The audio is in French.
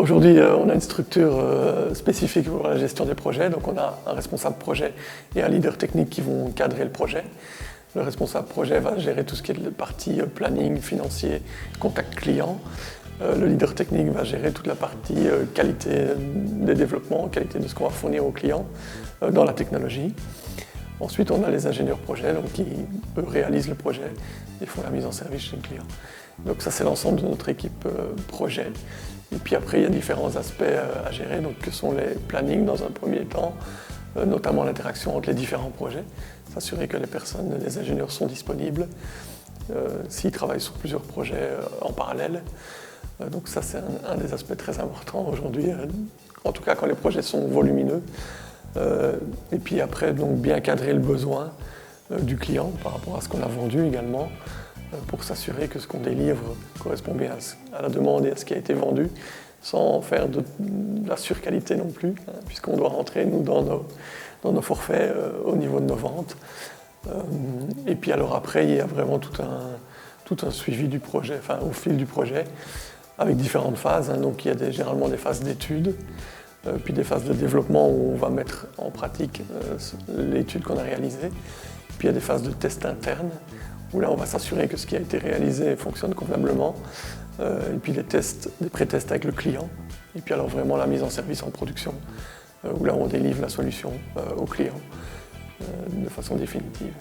Aujourd'hui, on a une structure spécifique pour la gestion des projets. Donc on a un responsable projet et un leader technique qui vont cadrer le projet. Le responsable projet va gérer tout ce qui est la partie planning, financier, contact client. Le leader technique va gérer toute la partie qualité des développements, qualité de ce qu'on va fournir aux clients dans la technologie. Ensuite, on a les ingénieurs projets donc, qui eux, réalisent le projet et font la mise en service chez le client. Donc ça, c'est l'ensemble de notre équipe projet. Et puis après, il y a différents aspects à gérer, donc, que sont les plannings dans un premier temps, notamment l'interaction entre les différents projets, s'assurer que les personnes, les ingénieurs sont disponibles, s'ils travaillent sur plusieurs projets en parallèle. Donc ça, c'est un des aspects très importants aujourd'hui, en tout cas quand les projets sont volumineux. Et puis après, donc, bien cadrer le besoin du client par rapport à ce qu'on a vendu également, pour s'assurer que ce qu'on délivre correspond bien à la demande et à ce qui a été vendu, sans faire de la surqualité non plus, puisqu'on doit rentrer, nous, dans nos forfaits au niveau de nos ventes. Et puis alors après, il y a vraiment tout un suivi du projet, enfin au fil du projet, avec différentes phases. Donc il y a généralement des phases d'études, puis des phases de développement où on va mettre en pratique l'étude qu'on a réalisée. Puis il y a des phases de test interne, où là on va s'assurer que ce qui a été réalisé fonctionne convenablement. Et puis des pré-tests avec le client. Et puis alors vraiment la mise en service en production, où là on délivre la solution au client de façon définitive.